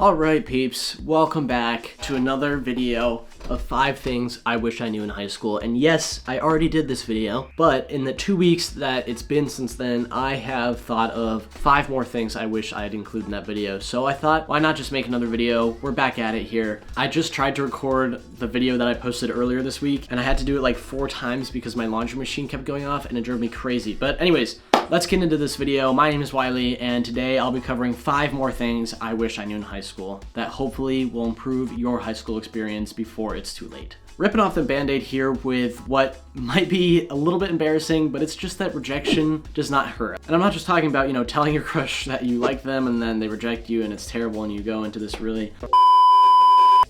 Alright peeps, welcome back to another video of 5 things I wish I knew in high school. And yes, I already did this video, but in the 2 weeks that it's been since then, I have thought of 5 more things I wish I had included in that video. So I thought, why not just make another video? We're back at it here. I just tried to record the video that I posted earlier this week, and I had to do it like 4 times because my laundry machine kept going off and it drove me crazy. But anyways, let's get into this video. My name is Wiley, and today I'll be covering 5 more things I wish I knew in high school that hopefully will improve your high school experience before it's too late. Ripping off the band-aid here with what might be a little bit embarrassing, but it's just that rejection does not hurt. And I'm not just talking about, telling your crush that you like them and then they reject you and it's terrible and you go into this really...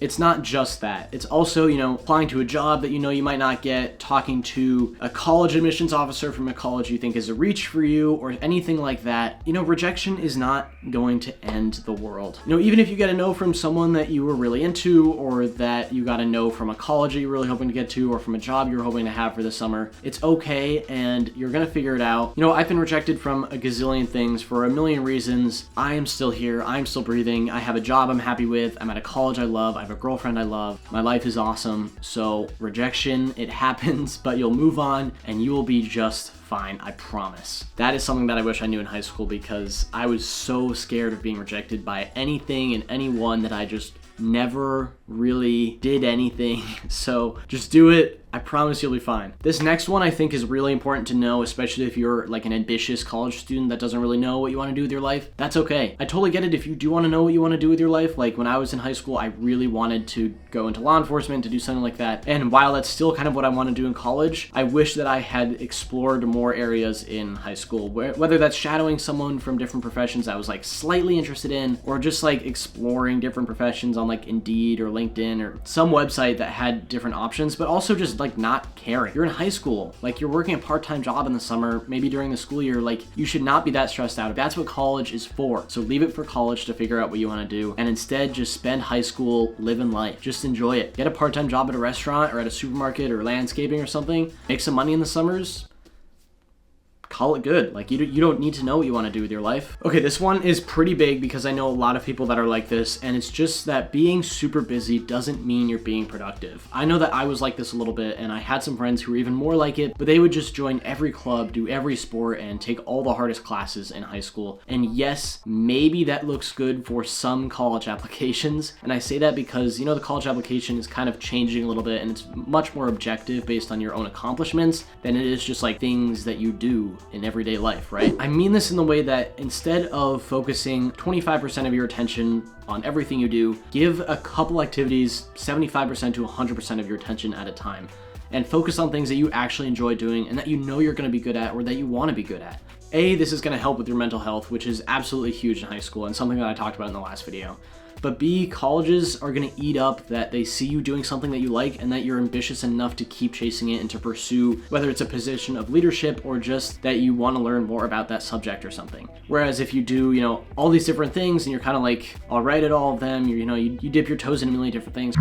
It's not just that. It's also, applying to a job that you might not get, talking to a college admissions officer from a college you think is a reach for you, or anything like that. Rejection is not going to end the world. Even if you get a no from someone that you were really into, or that you got a no from a college that you're really hoping to get to, or from a job you're hoping to have for the summer, it's okay, and you're gonna figure it out. I've been rejected from a gazillion things for a million reasons. I am still here. I'm still breathing. I have a job I'm happy with. I'm at a college I love. I have a girlfriend I love. My life is awesome. So rejection, it happens, but you'll move on and you will be just fine, I promise. That is something that I wish I knew in high school, because I was so scared of being rejected by anything and anyone that I just never really did anything. So just do it. I promise you'll be fine. This next one I think is really important to know, especially if you're like an ambitious college student that doesn't really know what you want to do with your life. That's okay. I totally get it if you do want to know what you want to do with your life. Like when I was in high school, I really wanted to go into law enforcement, to do something like that. And while that's still kind of what I want to do in college, I wish that I had explored more areas in high school, whether that's shadowing someone from different professions I was like slightly interested in, or just like exploring different professions on like Indeed or LinkedIn or some website that had different options, but also just like not caring. You're in high school, like you're working a part-time job in the summer, maybe during the school year, like you should not be that stressed out. That's what college is for. So leave it for college to figure out what you want to do, and instead just spend high school living life. Just enjoy it. Get a part-time job at a restaurant or at a supermarket or landscaping or something. Make some money in the summers. Call it good. Like you don't need to know what you want to do with your life. Okay, this one is pretty big because I know a lot of people that are like this, and it's just that being super busy doesn't mean you're being productive. I know that I was like this a little bit, and I had some friends who were even more like it, but they would just join every club, do every sport, and take all the hardest classes in high school. And yes, maybe that looks good for some college applications, and I say that because the college application is kind of changing a little bit, and it's much more objective based on your own accomplishments than it is just like things that you do in everyday life, right? I mean this in the way that instead of focusing 25% of your attention on everything you do, give a couple activities 75% to 100% of your attention at a time, and focus on things that you actually enjoy doing and that you're going to be good at, or that you want to be good at. This is going to help with your mental health, which is absolutely huge in high school and something that I talked about in the last video. But B, colleges are going to eat up that they see you doing something that you like and that you're ambitious enough to keep chasing it and to pursue, whether it's a position of leadership or just that you want to learn more about that subject or something. Whereas if you do, all these different things and you're kind of like all right at all of them, you dip your toes in a million different things.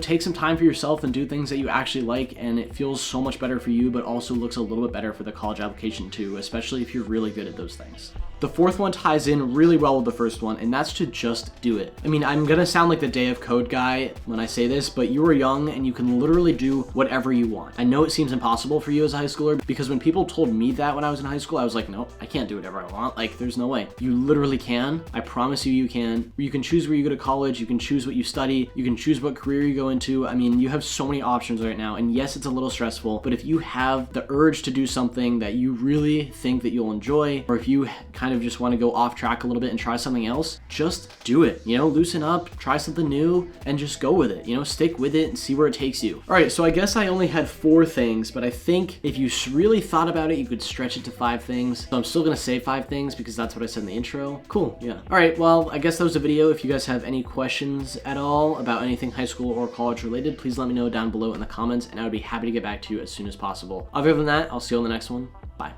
Take some time for yourself and do things that you actually like, and it feels so much better for you, but also looks a little bit better for the college application too, especially if you're really good at those things. The fourth one ties in really well with the first one, and that's to just do it. I mean, I'm gonna sound like the day of code guy when I say this, but you are young and you can literally do whatever you want. I know it seems impossible for you as a high schooler, because when people told me that when I was in high school, I was like, no, I can't do whatever I want. Like, there's no way. You literally can. I promise you, you can. You can choose where you go to college. You can choose what you study. You can choose what career you go into. I mean, you have so many options right now, and yes, it's a little stressful, but if you have the urge to do something that you really think that you'll enjoy, or if you kind of just want to go off track a little bit and try something else, just do it. Loosen up, try something new, and just go with it. Stick with it and see where it takes you. All right, so I guess I only had 4 things, but I think if you really thought about it, you could stretch it to 5 things. So I'm still gonna say 5 things because that's what I said in the intro. Cool, yeah. All right, well, I guess that was a video. If you guys have any questions at all about anything high school or college related, please let me know down below in the comments, and I would be happy to get back to you as soon as possible. Other than that, I'll see you on the next one. Bye.